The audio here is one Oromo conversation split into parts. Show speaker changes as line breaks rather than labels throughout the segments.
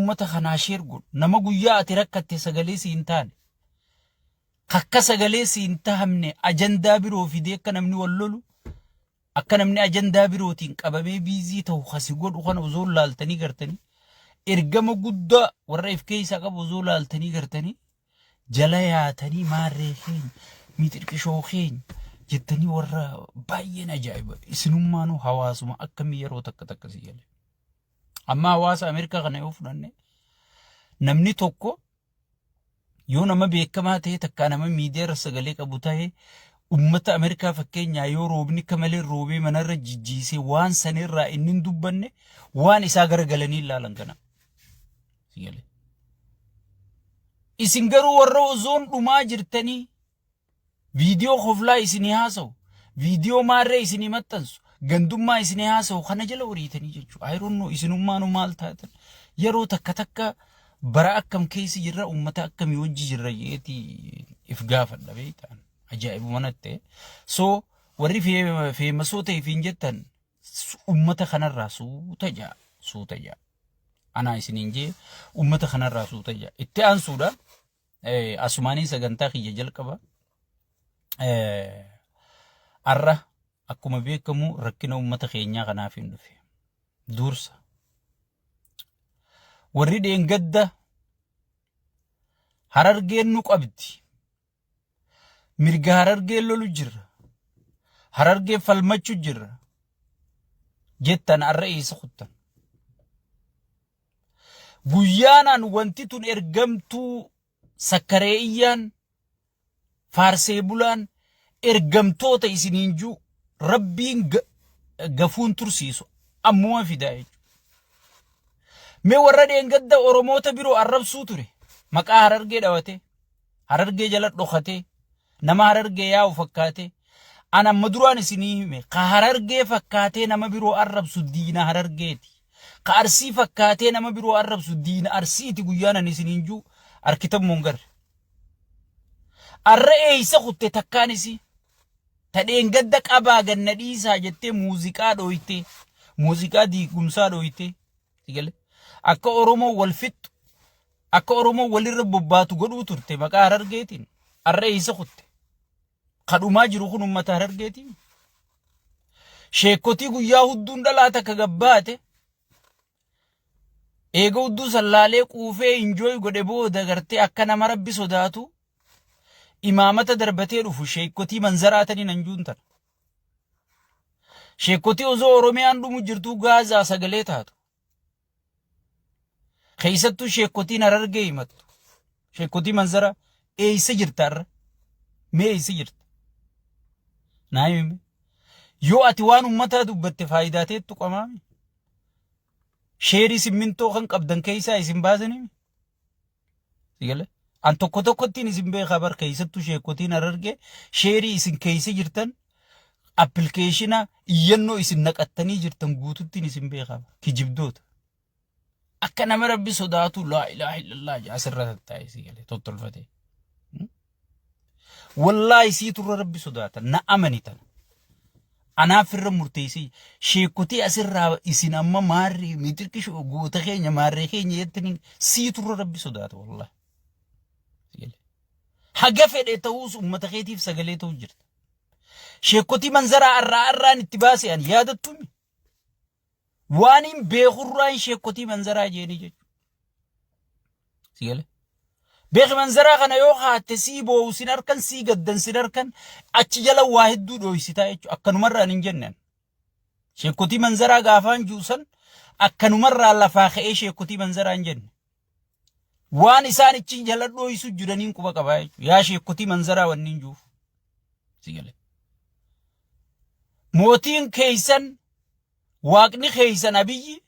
ummata kanaa sheer godhu nama guyyaa ati rakkatte sagalee si hin taane akka sagalee si hin tahamne ajandaa biroo fidee akka namni wal lolu akka namni ajandaa birootiin qabamee biizii ta'u kasi godhu kana osoo laaltanii gartanii ergama guddaa warra if keessa qabu osoo laaltanii gartanii jala yaatanii maarree keenya miixirqishoo keenya jettanii warra baay'een ajaa'iba isinummaanuu hawaasuma akkamii yeroo takka takka si jala amma hawaasa Ameerikaa kana yoo fudhanne namni tokko yoo nama beekamaa ta'e takka nama miidiyaa irra sagalee qabu ta'e ummata Ameerikaa fakkeenyaa yoo roobni kamalee roobee manarra jijjiisee waan sanirraa inni hin dubbanne waan isaa garagalanii ilaalan kana sigale isin garuu warra ozoon dhumaa jirtanii viidiyoo hoflaa isinii haasa'u viidiyoo maarree isinii maxxansu gandummaa isinii haasa'u kana jala horiitanii jechuudha ayroonno isinummaanu maal taatan yeroo takka takka bara akkam keessa jirra ummata akkamii wajji jirra yeeti if gaafadha beektaan ajaa'ibu manatte so warri feemasoo ta'e fiin jettan ummata kanarraa suuta jaa ana isiniin jee ummata kanarraa suuta jaa itti aansuudha asumaanii sagantaa kiyya jalqaba arra akkuma beekamu rakkina ummata keenyaa kanaaf hin dhufe dursa warri dheengadda Harargeen nu qabdi mirga Harargeen lolu jirra Harargeen falmachu jirra jettan arra isa kuttan guyyaanaan wanti tun ergamtuu sakkareeyyaan faarsee bulaan ergamtoota isiniin juu rabbiin gafuun tursiisu ammoo fidaa mee warra dheengadda oromoota biroo arrabsuu ture maqaa Harargee dhawate Harargee jala dhokate nama Harargee yaa'u fakkaate ana maduraan isinii hime ka Harargee fakkaate nama biroo arrabsu diina Harargeeti ka Arsii fakkaate nama biroo arrabsu diina Arsiiti guyyaanan isiniin juu arkitammoon garre arra eeysa kutte takkaanisi ta dheengadda qabaa ganna dhiisaa jettee muuziqaa dhooyte muuziqaa diigumsaa dhooyte sigale akka oromoo wal fixxu akka oromoo walirra bobbaatu godhuu turte maqaa Harargeetiin arra eeysa kutte kadhumaa jiru kun ummata Harargeetiin sheekotii guyyaa hudduun dhalaa takka gabbaate eega hudduu sallaalee quufee injooy godhe booda gartee akka nama rabbi sodaatu imaamata darbatee dhufu sheekotii manzaraatanii nan juuntan sheekotii osoo oromiyaan dhumu jirtuu gaazaa sagalee taatu keessattuu sheekotiin Harargee himattu sheekotii manzara eeysa jirtaarra mee eeysa jirta naayime yoo ati waan ummataa dubbatte faayidaa teettu qamaami sheerii simmintoo kan qabdan keessaa isin baasanii sigale an tokko tokkottiin isin beekaa bar keessattuu sheekotiin Harargee sheerii isin keessa jirtan appilikeeshina iyyannoo isin naqattanii jirtan guututtiin isin beekaa kijibdoota akka nama rabbi sodaatu laa ilaaha illallah asirra taa'ee sigale tottolfate wallahi siiturra rabbi sodaata na amanitan anaaf irra murteessii sheekotii asirraa isin amma maarree miixirqishoo goota keenya maarree keenya jettaniin siiturra rabbi sodaata wallahi haga fedhe ta'uus ummata keetiif sagalee ta'u jirta sheekotii manzaraa arraan itti baase an yaadattumi waan hin beekurraan sheekotii manzaraa jeeni jechuudha sigale beek manzaraa kana yoo haatte sii boo'u sin harkan sii gaddan sin harkan achi jala waa hedduu dhooysitaa jechuudha akkanumarraan hin jennan sheekotii manzaraa gaafaan juusan akkanumarraan lafaa ka'ee sheekotii manzaraa hin jenne waan isaan ichi jala dhooysu jiraniin quba qabaa jechuudha yaa sheekotii manzaraa wanniin juuf sigale mootiin keeysan waaqni keeysan abiyyi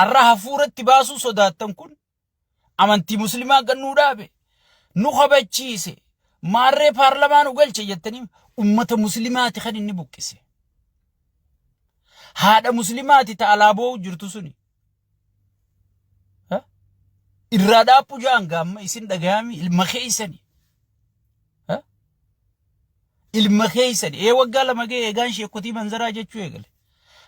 arra hafuuratti baasuu sodaattan kun amantii muslimaa gannuu dhaabe nu habachiise maarree paarlamaan ugalche jettanii ummata muslimaati kan inni buqqise haadha muslimaati ta alaaboo jirtu suni irraa dhaaphu jaan gaamma isin dhagaami ilma keeysani ilma keeysani waggaa lama ga'e eegaan sheekotii manzaraa jechuu eegale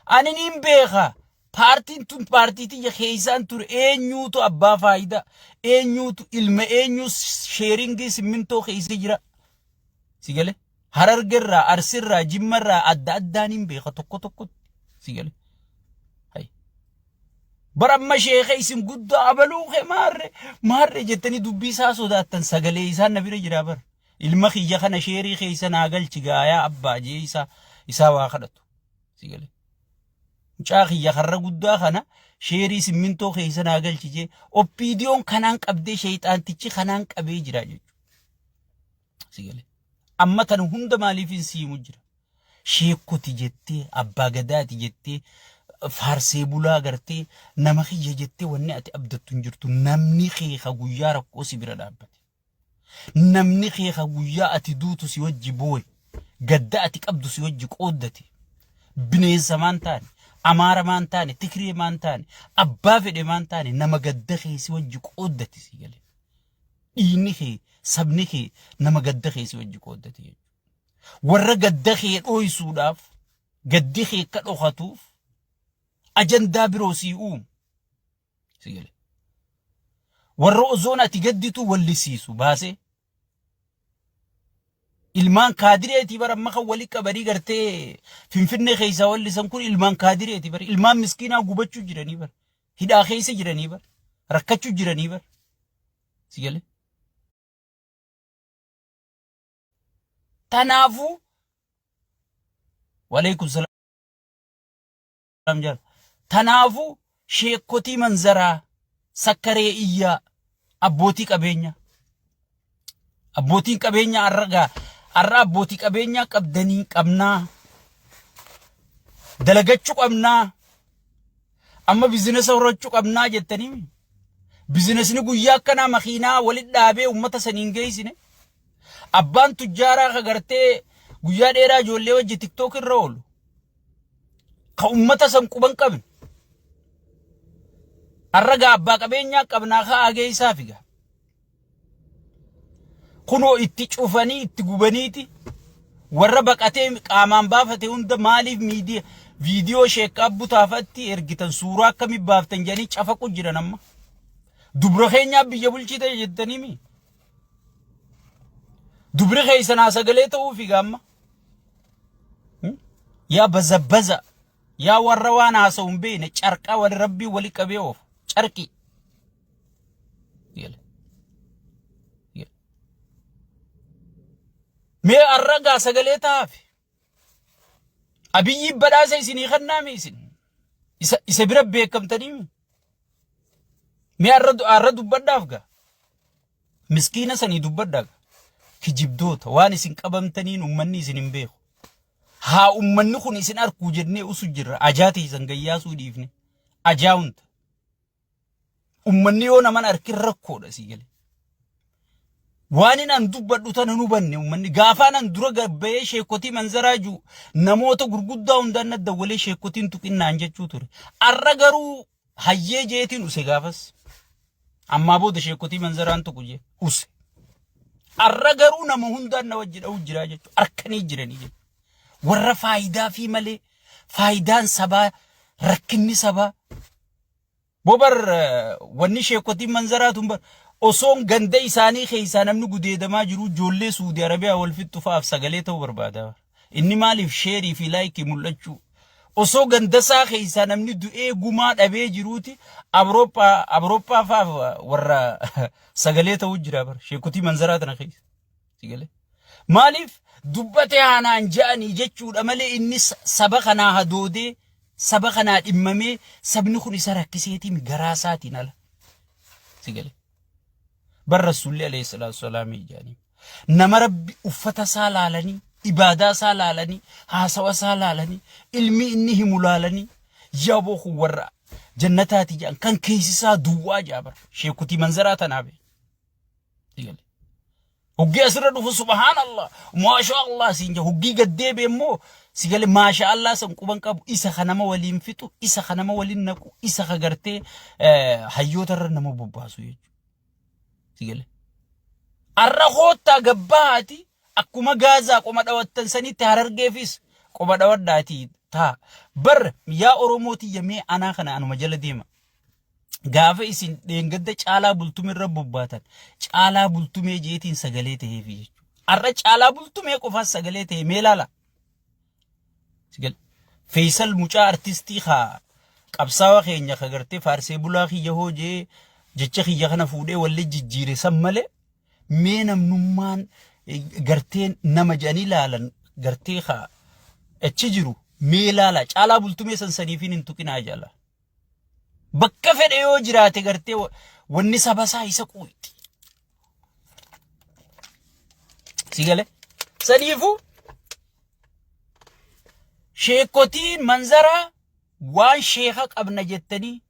ani niin beekaa Paartiin tun paartii tiyya keessaan ture eenyuutu abbaa faayidaa eenyuutu ilma eenyu sheeringii simmintoo keessa jira si gale harargerraa arsirraa jimmarraa adda addaan hin beeka tokko tokkotti si gale baramma sheekha isin guddaa abaluu kee maarre jettanii dubbii isaa sodaattan sagalee isaan na bira jira bar ilma kiyya kana sheerii keessa naa galchi gaayaa abbaa jee isaa waa kadhatu si gale Mucaa harra guddaa kana sheerii simmintoo keessa naa galchi jee oppiidiyoon kanaan qabdee sheeyxaantichi kanaan qabee jira jechuudha. Si galee. Amma tan hunda maaliif hin siimu jira? Sheekoti jettee abbaa gadaati jettee faarsee bulaa gartee nama kiyya jettee wanni ati abdattu hin jirtu namni keeka guyyaa rakkoo si bira dhaabbate. Namni keeka guyyaa ati duutu si wajji booye gadda ati qabdu si wajji qooddate bineensa maan taane. Amaara maan taane Tigree maan taane abbaa fedhe maan taane nama gadda keessa wajji qooddate si gale dhiinni kee sabni kee nama gadda keessa wajji qooddate warra gadda kee dhooysuudhaaf gaddi kee akka dhokatuuf ajandaa biroo sii uumu si gale warra ozoon ati gadditu wallisiisu baasee ilmaan kaadireeti bar amma kan wali qabanii gartee finfinnee keessa wallisan kun ilmaan kaadireeti bar ilmaan miskiinaa gubachuu jiranii bar hidhaa keessa jiranii bar rakkachuu jiranii bar si gale tanaafu walaikum salaam jal tanaafu sheekotii manzaraa sakkaree iyyaa abbootii qabeenya arra abbootii qabeenya qabdanii qabnaa dalagachuu qabnaa amma bizinesa horachuu qabnaa jettanii bizinesni guyyaa akkanaa makiinaa walit dhaabee ummata saniin geessine abbaan tujjaaraa kagartee guyyaa dheeraa ijoollee wajji tiktook irra oolu ka ummata san quban qabne arraga abbaa qabeenyaa qabnaa kaa geessaa figa kuno itti cufanii itti gubaniiti warra baqatee qaamaan baafate hunda maaliif miidiyaa viidiyoo sheekkaa butaafatti ergitan suuraa akkamii baaftan jedhanii cafaqu jiran amma dubra keenyaa biyya bulchite jettanii mi dubri keessanaa sagalee ta'uu figa amma yaa bazabbaza yaa warra waan haasa'u hin beekne carqaa wali rabbii wali qabee oof carqii mee arragaa sagalee taafe abiyyi badhaasa isinii kannaame isin isa bira beekamtanii mee arra dubbadhaaf gaa miskiina sanii dubbadhaa kijibdoota waan isin qabamtaniin ummanni isin hin beeku haa ummanni kun isin arkuu jennee usu jirra ajaati isan gayyaasuu dhiifne ajaa'unta ummanni yoo naman arkin rakkoodha si gale waan inan dubbadhu tan nu banne ummanni gaafaanan dura gabbee sheekotii manzaraaju namoota gurguddaa hundaan dawwalee sheekotiin tuqinnaan jechuu ture arra garuu hayyee jeetiin use gaafas amma booda sheekotii manzaraan tuqu jee use arra garuu nama hundaan na wajji dha'u jira jechuu arkanii jiranii jechuu warra faayidaa fi malee faayidaan sabaa rakkinni sabaa bobar wanni sheekotii manzaraatu bar osoon ganda isaanii keessaa namni gudeedamaa jiru ijoollee Suudi Arabiyaa wal fixxu fa'aaf sagalee ta'uu barbaada inni maaliif sheerii fi laayikii mul'achuu osoo ganda isaa keessaa namni du'ee gumaa dhabee jiruuti Awurooppaa fa'aaf warra sagalee ta'uu jira bar sheekotii manzaraa tana keessa sagalee maaliif dubbatee haanaan ja'anii jechuudha malee inni saba kanaa hadoodee saba kanaa dhimmamee sabni kun isa rakkiseetii garaa isaatiin ala sagalee bar rasuulli alayhi salaatu wassalaam jaani nama rabbi uffata isaa laalanii ibaadaa isaa laalanii haasawa isaa laalanii ilmi inni himu laalanii yaaboo kun warra jannataati jedhan kan keessisaa duwwaa jaabar sheekutii manzaraa tanaabe digale hoggi asirra dhufu subhaanallah maasha Allah siinja hoggi gaddeebe immoo sigale maasha Allah san quban qabu isa kanama waliin fixu isa kanama waliin naqu isa kagartee hayyoota irra nama bobbaasu jechuudha sigale arra hoota gabbaati akkuma gaazaa qoma dhawattan sanitti harargeefis qoba dhawadhaati تا بر يا أوروموتي يمي أنا خنا أنا مجال ديما غافة إسين دينغد چالا بلتومي رب بباتن چالا بلتومي جيتين سغليته هي أرى چالا بلتومي قفاس سغليته ميلالا سيقل فيصل مچا ارتستي خا قبساوا خينيا خغرتي فارسي بولا خي يهو جي جچ خي يخنا فودي ولي جيجيري سمله مينم نمان غرتين نمجاني لالن غرتي خا اتجرو ميلالا چالا بلتومي سنسنيفين انتقنا جالا بكا فد ايو جراتي غرتي وني سبسا يسقويت سيغله سنيفو شيكوتين منظرة وان شيخك ابن جتني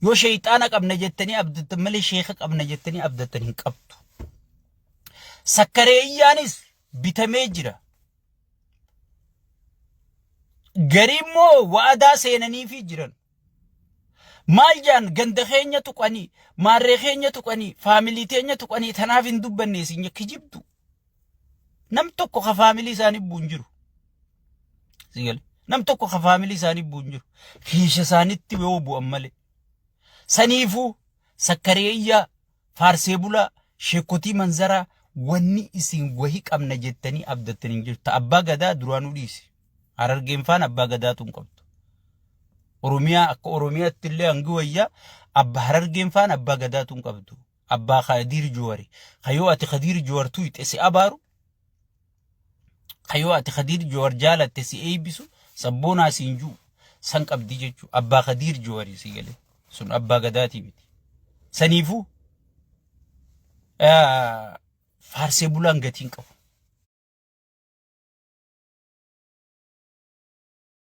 يو شيطانك ابن جتني ابدت ملي شيخك ابن جتني ابدتني قبطو سكريانيس بتمجرا غريمو وادا سينني في جرن مالجان غندخينيا تقاني مارخينيا تقاني فاميلي تينيا تقاني تنافين دبني سينيا كجبتو نم توكو خفاميلي ساني بونجرو سيغل نم توكو خفاميلي ساني بونجرو خيش ساني تيوبو امالي سنيفو سكريا فارسيبولا شيكوتي منظرة وني اسين وهيك امنا جتني ابدتني جرت ابا غدا درانو ديسي حررگين فان ابا غدا تنقبط أوروميا أكو أوروميا تلي أنجويا أب حررگين فان أبا غدا تنقبطو أبا خدير جواري خيو أتي خدير جوار تويت إسي أبارو خيو أتي خدير جوار جالة تسي أي بيسو سبونا سينجو سنك أبدي جيجو أبا خدير جواري سيغلي سن أبا غدا تيبتي سنيفو فارسي بولان غتين قبو